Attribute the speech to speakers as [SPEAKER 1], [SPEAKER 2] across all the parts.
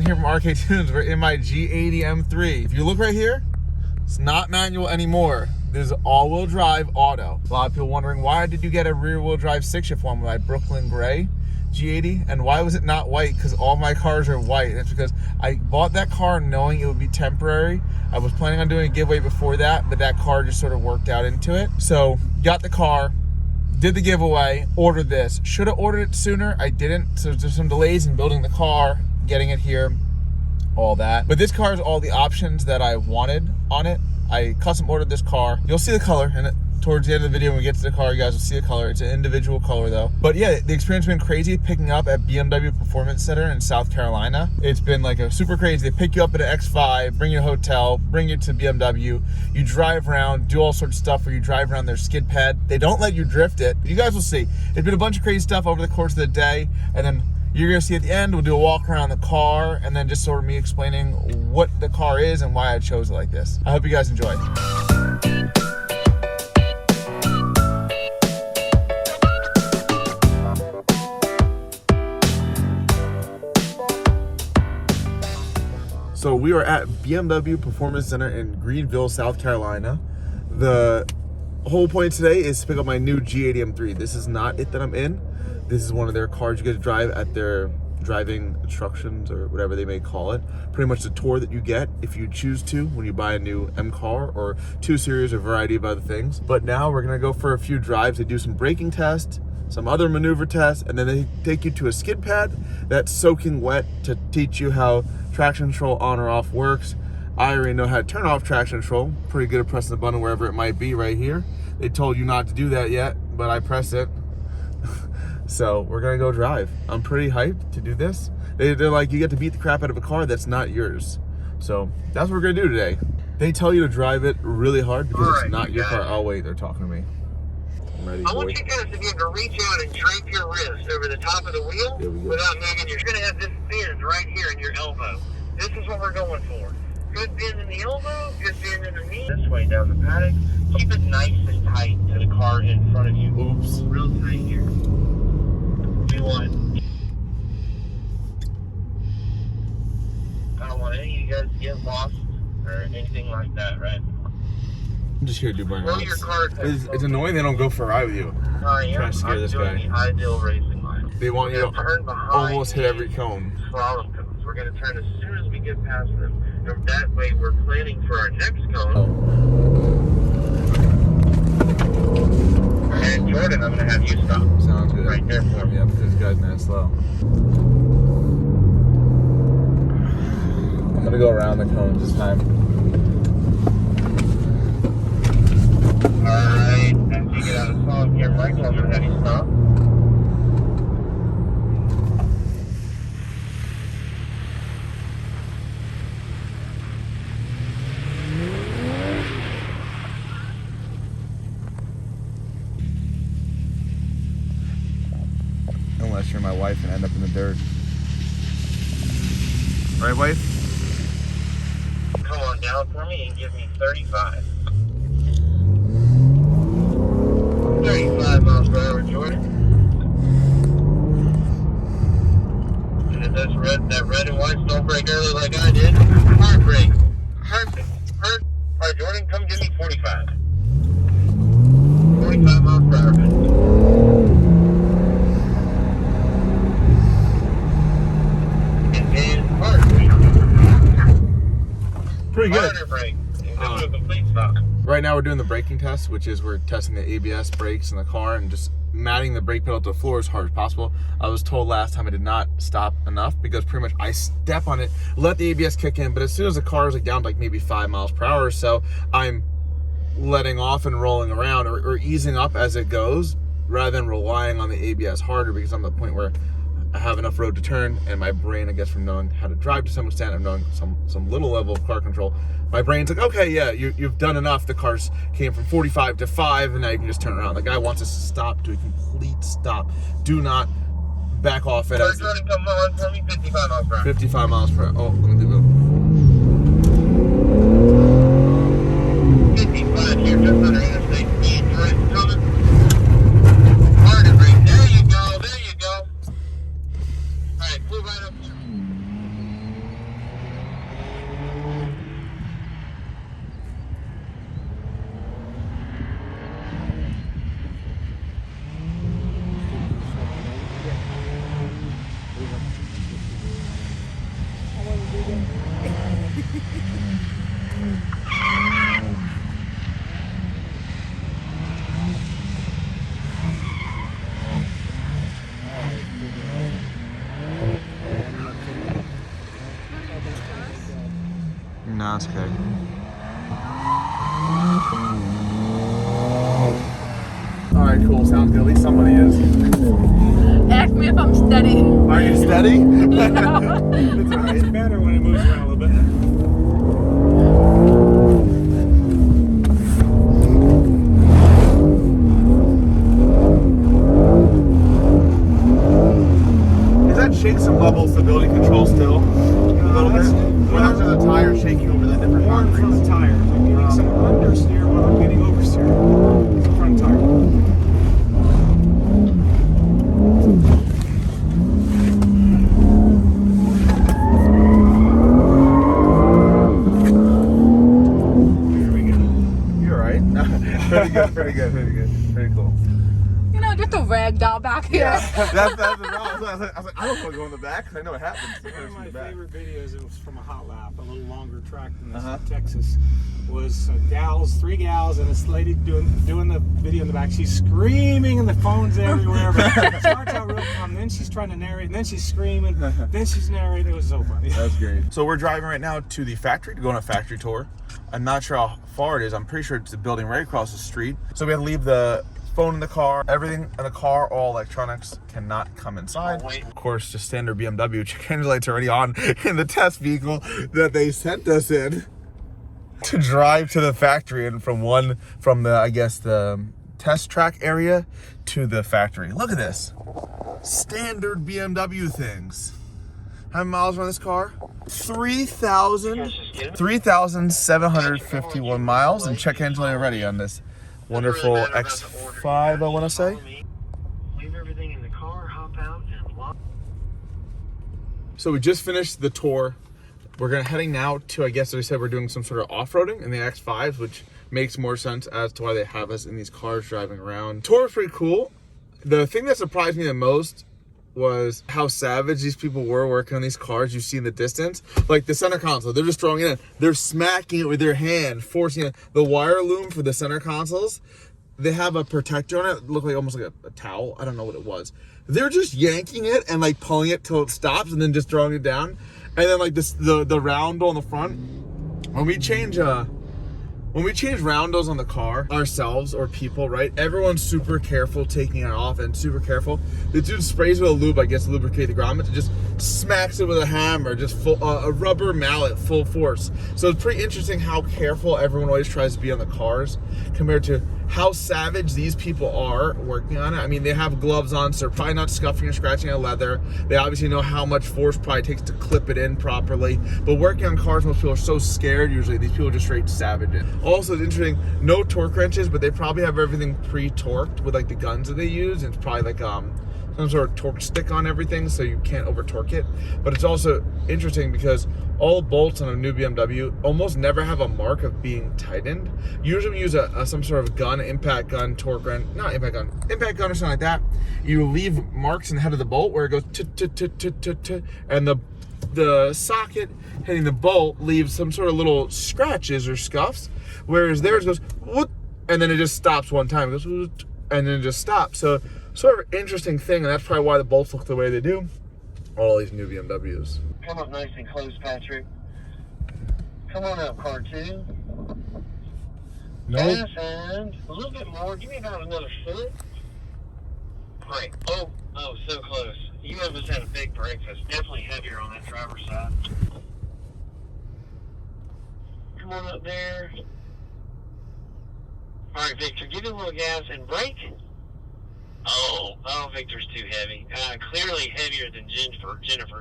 [SPEAKER 1] here from RK Tunes. We're in my G80 M3. If you look right here, it's not manual anymore. This is all-wheel drive auto. A lot of people wondering, why did you get a rear-wheel drive stick-shift one with my Brooklyn Gray G80? And why was it not white? Because all my cars are white. And it's because I bought that car knowing it would be temporary. I was planning on doing a giveaway before that, but that car just sort of worked out into it. So, got the car, did the giveaway, ordered this. Should have ordered it sooner. I didn't. So there's some delays in building the car, getting it here, all that. But this car has all the options that I wanted on it. I custom ordered this car. You'll see the color, and towards the end of the video when we get to the car, you guys will see the color. It's an individual color though. But yeah, the experience has been crazy picking up at BMW Performance Center in South Carolina. It's been like a super crazy. They pick you up at an X5, bring you to a hotel, bring you to BMW. You drive around, do all sorts of stuff where you drive around their skid pad. They don't let you drift it. You guys will see. It's been a bunch of crazy stuff over the course of the day, and then you're gonna see at the end, we'll do a walk around the car and then just sort of me explaining what the car is and why I chose it like this. I hope you guys enjoy. So we are at BMW Performance Center in Greenville, South Carolina. The whole point today is to pick up my new G80 M3. This is not it that I'm in. This is one of their cars you get to drive at their driving instructions or whatever they may call it. Pretty much the tour that you get if you choose to when you buy a new M car or 2 Series or a variety of other things. But now we're gonna go for a few drives. They do some braking tests, some other maneuver tests, and then they take you to a skid pad that's soaking wet to teach you how traction control on or off works. I already know how to turn off traction control. Pretty good at pressing the button wherever it might be right here. They told you not to do that yet, but I press it. So we're gonna go drive. I'm pretty hyped to do this. They're like, you get to beat the crap out of a car that's not yours. So that's what we're gonna do today. They tell you to drive it really hard because it's not your car. Oh wait, they're talking to me. I'm ready,
[SPEAKER 2] I want you guys to be able to reach out and drape your wrist over the top of the wheel without moving. You're gonna have this bend right here in your elbow. This is what we're going for. Good bend in the elbow, good bend in the knee. This way down the paddock. Keep it nice and tight to the car in front of you.
[SPEAKER 1] Oops.
[SPEAKER 2] Real tight here. I don't want any of you guys to get lost or anything like that, right?
[SPEAKER 1] I'm just here to do burn outs.
[SPEAKER 2] Your car
[SPEAKER 1] It's annoying they don't go for a ride with you.
[SPEAKER 2] I'm
[SPEAKER 1] trying to scare this guy.
[SPEAKER 2] The ideal racing line.
[SPEAKER 1] They want you to
[SPEAKER 2] turn behind
[SPEAKER 1] almost hit every cone.
[SPEAKER 2] Slalom cones. We're going to turn as soon as we get past them. And that way we're planning for our next cone. And Jordan, I'm going to have you stop.
[SPEAKER 1] Sounds good.
[SPEAKER 2] Right there for me.
[SPEAKER 1] Yeah, because this guy's nice slow. I'm gonna go around the cones this time.
[SPEAKER 2] Alright, as you get out of slalom here, Michael, I'm gonna have you stop.
[SPEAKER 1] Unless you're my wife and end up in the dirt. Right, wife?
[SPEAKER 2] Come on down for me and give me 35. 35 miles per hour, Jordan. And if that red and white don't break early like I did, hard brake. Perfect. Alright, Jordan, come give me 45. 45 miles per hour, man.
[SPEAKER 1] Pretty good.
[SPEAKER 2] Harder brake. A complete stop.
[SPEAKER 1] Right now we're doing the braking test, which is we're testing the ABS brakes in the car and just matting the brake pedal to the floor as hard as possible. I was told last time I did not stop enough because pretty much I step on it, let the ABS kick in, but as soon as the car is like down to like maybe 5 miles per hour or so, I'm letting off and rolling around or easing up as it goes rather than relying on the ABS harder because I'm at the point where I have enough road to turn, and my brain, I guess, from knowing how to drive to some extent and knowing some little level of car control, my brain's like, okay, yeah, you've done enough. The cars came from 45 to 5, and now you can just turn around. The guy wants us to stop to a complete stop. Do not back off it.
[SPEAKER 2] Come on, tell me 55 miles per hour.
[SPEAKER 1] 55 miles per hour. Oh, let me do
[SPEAKER 2] it. 55 here, just under interstate speed. Right, coming. Harder brake. There you go. Alright, move right up here.
[SPEAKER 1] No, it's okay. All right, cool. Sounds good. At least somebody is.
[SPEAKER 3] Ask me if I'm steady.
[SPEAKER 1] Are you steady?
[SPEAKER 3] Yeah.
[SPEAKER 4] It's better when it moves around a little bit.
[SPEAKER 1] Does that shake some level of stability control still? A little bit? Or that's just a tire shaking over the different
[SPEAKER 4] More in front
[SPEAKER 1] concretes?
[SPEAKER 4] of the tires. I'm getting some understeer while I'm getting oversteer. Some front tire.
[SPEAKER 1] Pretty good, pretty good, pretty good. Pretty cool.
[SPEAKER 3] You know, just a rag doll back here.
[SPEAKER 1] Yeah, that's the problem. I was like, I don't want to go in the back because I know what happens.
[SPEAKER 4] One of my favorite videos, it was from a hot lap, a little longer track than this
[SPEAKER 1] Uh-huh.
[SPEAKER 4] in Texas, was three gals, and this lady doing the video in the back. She's screaming and the phone's everywhere. But it starts out real calm, then she's trying to narrate, and then she's screaming, then she's narrating. It was so funny.
[SPEAKER 1] That's great. So we're driving right now to the factory to go on a factory tour. I'm not sure how far it is. I'm pretty sure it's the building right across the street. So we had to leave the phone in the car. Everything in the car, all electronics, cannot come inside. Of course, just standard BMW. Check engine lights already on in the test vehicle that they sent us in to drive to the factory, and from the I guess the test track area to the factory. Look at this. Standard BMW things. How many miles are on this car? 3,751 miles, and check engine light already on this wonderful X5, I want to say.
[SPEAKER 2] Leave everything in the car, hop out, and lock.
[SPEAKER 1] So we just finished the tour. We're heading now to, I guess they said we're doing some sort of off-roading in the X5s, which makes more sense as to why they have us in these cars driving around. Tour was pretty cool. The thing that surprised me the most was how savage these people were working on these cars. You see in the distance, like the center console, they're just throwing it in. They're smacking it with their hand, forcing it. The wire loom for the center consoles, they have a protector on it. It looked like almost like a towel. I don't know what it was. They're just yanking it and like pulling it till it stops, and then just throwing it down. And then like this, the roundel on the front. When we change roundels on the car ourselves or people, right? Everyone's super careful taking it off and super careful. The dude sprays with a lube, I guess, to lubricate the grommet, and just smacks it with a hammer, just full, a rubber mallet, full force. So it's pretty interesting how careful everyone always tries to be on the cars compared to how savage these people are working on it. I mean, they have gloves on, so they're probably not scuffing or scratching at leather. They obviously know how much force probably takes to clip it in properly. But working on cars, most people are so scared usually. These people are just straight savage it. Also, it's interesting, no torque wrenches, but they probably have everything pre-torqued with like the guns that they use. And it's probably like some sort of torque stick on everything, so you can't over torque it. But it's also interesting because all bolts on a new BMW almost never have a mark of being tightened. Usually we use some sort of gun, impact gun, torque gun, not impact gun or something like that. You leave marks in the head of the bolt where it goes and the socket hitting the bolt leaves some sort of little scratches or scuffs, whereas theirs goes whoop, and then it just stops one time. It goes whoop, and then it just stops. So sort of interesting thing, and that's probably why the bolts look the way they do. All these new BMWs.
[SPEAKER 2] Come up nice and close, Patrick. Come on up, car two.
[SPEAKER 1] Nope.
[SPEAKER 2] And a little bit more. Give me about another foot. Great. Oh, so close. You almost had a big breakfast. Definitely heavier on that driver's side. Come on up there. All right, Victor, give it a little gas and brake. Oh, Victor's too heavy. Clearly heavier than Jennifer,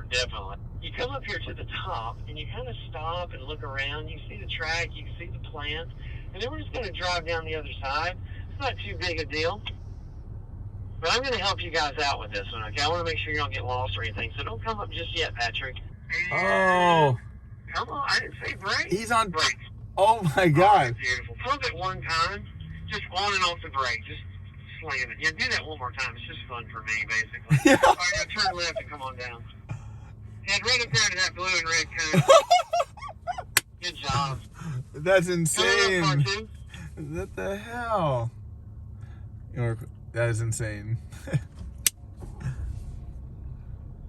[SPEAKER 2] definitely. You come up here to the top, and you kind of stop and look around. You see the track, you see the plant, and then we're just going to drive down the other side. It's not too big a deal. But I'm going to help you guys out with this one, okay? I want to make sure you don't get lost or anything, so don't come up just yet, Patrick.
[SPEAKER 1] Oh.
[SPEAKER 2] Come on, I didn't say brake.
[SPEAKER 1] He's on
[SPEAKER 2] brake.
[SPEAKER 1] Oh my God.
[SPEAKER 2] Oh, beautiful. Pump it one time, just on and off the brake, just slam it. Yeah, do that one more time. It's just fun for me, basically.
[SPEAKER 1] Yeah.
[SPEAKER 2] All right, now turn left and come on down. Head right up there to that blue and red cone.
[SPEAKER 1] That's
[SPEAKER 2] Coming
[SPEAKER 1] insane.
[SPEAKER 2] up, car 2.
[SPEAKER 1] What the hell? That is insane.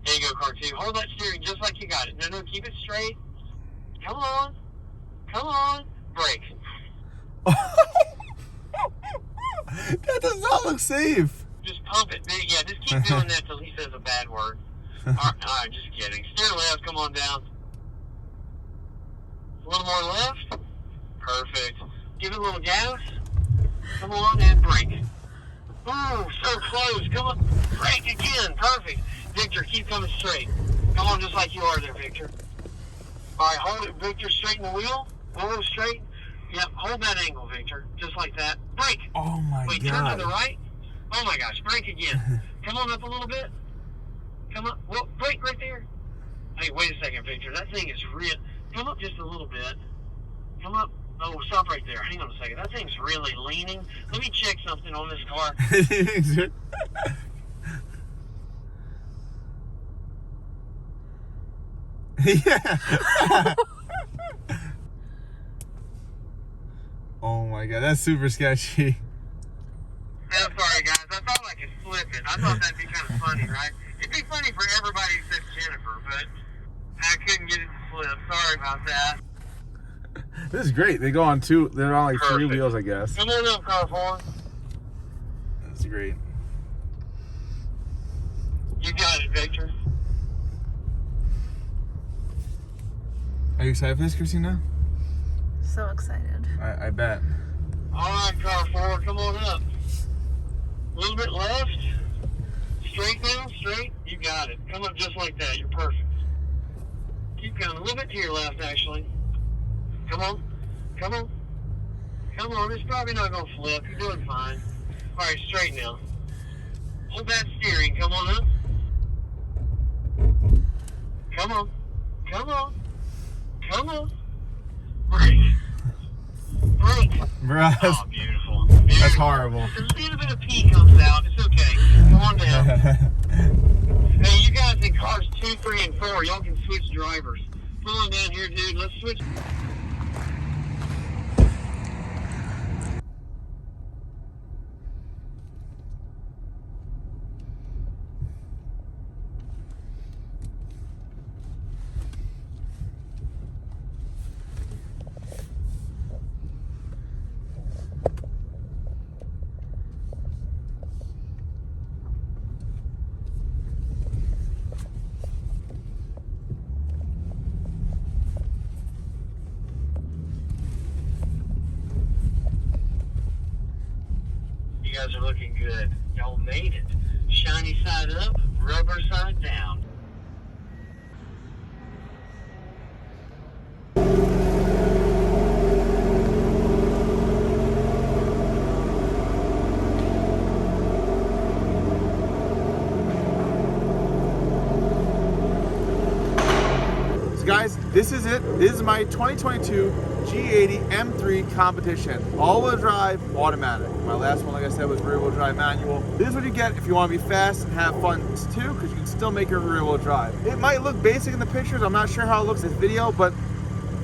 [SPEAKER 2] There you go, car 2. Hold that steering just like you got it. No, keep it straight. Come on. Come on. Brake.
[SPEAKER 1] That does not look safe.
[SPEAKER 2] Just pump it. Yeah, just keep doing that till he says a bad word. All right, just kidding. Steer left. Come on down. A little more left. Perfect. Give it a little gas. Come on, and brake. Ooh, so close. Come on. Brake again. Perfect. Victor, keep coming straight. Come on, just like you are there, Victor. All right, hold it, Victor. Straighten the wheel. Whoa, straight. Yep, hold that angle, Victor. Just like that. Brake.
[SPEAKER 1] Oh my
[SPEAKER 2] Wait,
[SPEAKER 1] god.
[SPEAKER 2] turn to the right. Oh my gosh, brake again. Come on up a little bit. Come up. Whoa, brake right there. Hey, wait a second, Victor. That thing is real. Come up just a little bit. Come up. Oh, stop right there. Hang on a second. That thing's really leaning. Let me check something on this car.
[SPEAKER 1] Yeah. Oh my god, that's super sketchy.
[SPEAKER 2] I'm sorry, guys. I thought I could flip it. I thought that'd be kind of funny, right? It'd be funny for everybody except Jennifer, but I couldn't get it to flip. Sorry about that.
[SPEAKER 1] This is great. They go on two. They're on like three
[SPEAKER 2] Perfect.
[SPEAKER 1] wheels, I guess.
[SPEAKER 2] Come on up, car 4.
[SPEAKER 1] That's great.
[SPEAKER 2] You got it, Victor.
[SPEAKER 1] Are you excited for this, Christina?
[SPEAKER 3] So excited.
[SPEAKER 1] I bet.
[SPEAKER 2] All right, car 4, come on up. A little bit left. Straight now, straight. You got it. Come up just like that. You're perfect. Keep going. A little bit to your left, actually. Come on. Come on. Come on. It's probably not going to flip. You're doing fine. All right, straight now. Hold that steering. Come on up. Come on. Come on. Come on. Brake. Brake.
[SPEAKER 1] Bruh,
[SPEAKER 2] Oh, beautiful. Beautiful.
[SPEAKER 1] that's horrible.
[SPEAKER 2] A little bit of pee comes out. It's okay. Come on down. Hey, you guys in cars 2, 3, and 4, y'all can switch drivers. Come on down here, dude. Let's switch. You guys are looking good. Y'all made it. Shiny side up, rubber side down.
[SPEAKER 1] So guys, this is it. This is my 2022 G80 M3 competition. All-wheel drive, automatic. My last one, like I said, was rear-wheel drive manual. This is what you get if you want to be fast and have fun too, because you can still make it rear-wheel drive. It might look basic in the pictures. I'm not sure how it looks in this video, but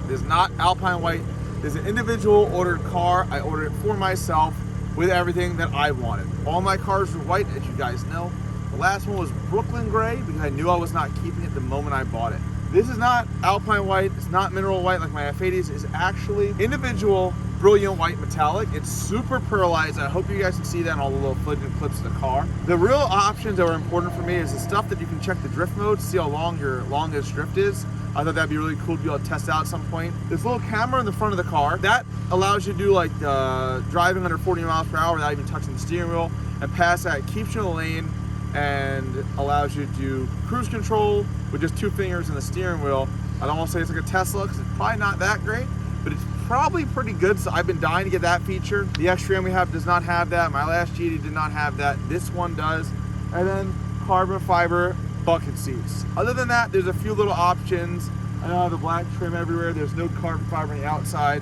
[SPEAKER 1] there's not Alpine white. There's an individual ordered car. I ordered it for myself with everything that I wanted. All my cars were white, as you guys know. The last one was Brooklyn gray because I knew I was not keeping it the moment I bought it. This is not Alpine white, it's not mineral white like my F80s, it's actually individual brilliant white metallic. It's super pearlized. I hope you guys can see that in all the little flipping clips of the car. The real options that were important for me is the stuff that you can check the drift mode to see how long your longest drift is. I thought that'd be really cool to be able to test out at some point. This little camera in the front of the car, that allows you to do like driving under 40 miles per hour without even touching the steering wheel, and past that, it keeps you in the lane and allows you to do cruise control with just 2 fingers in the steering wheel. I'd almost say it's like a Tesla because it's probably not that great, but it's probably pretty good. So I've been dying to get that feature. The X-Tram we have does not have that. My last G80 did not have that. This one does. And then carbon fiber bucket seats. Other than that, there's a few little options. I know I have the black trim everywhere. There's no carbon fiber on the outside.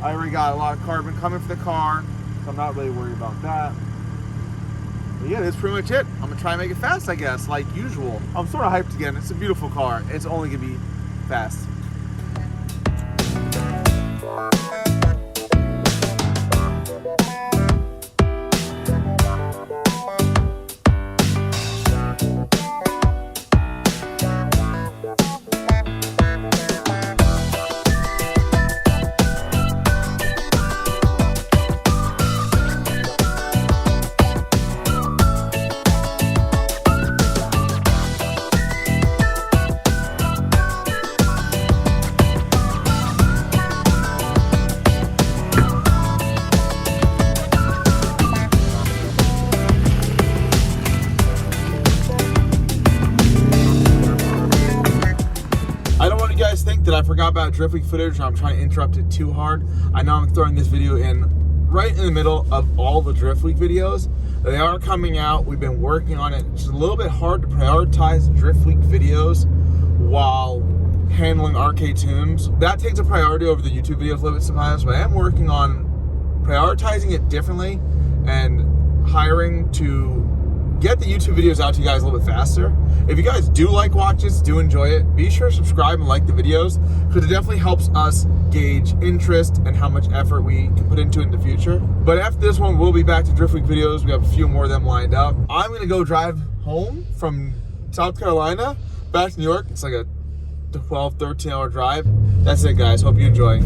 [SPEAKER 1] I already got a lot of carbon coming for the car, so I'm not really worried about that. But yeah, that's pretty much it. I'm gonna try and make it fast, I guess, like usual. I'm sort of hyped again. It's a beautiful car. It's only gonna be fast. you guys think that I forgot about Drift Week footage, or I'm trying to interrupt it too hard. I know I'm throwing this video in right in the middle of all the Drift Week videos. They are coming out. We've been working on it. It's a little bit hard to prioritize Drift Week videos while handling arcade tunes. That takes a priority over the YouTube videos a little bit sometimes, but I am working on prioritizing it differently and hiring to get the YouTube videos out to you guys a little bit faster. If you guys do like watches, do enjoy it, be sure to subscribe and like the videos, because it definitely helps us gauge interest and how much effort we can put into it in the future. But after this one, we'll be back to Drift Week videos. We have a few more of them lined up. I'm gonna go drive home from South Carolina back to New York. It's like a 12, 13 hour drive. That's it, guys. Hope you enjoy.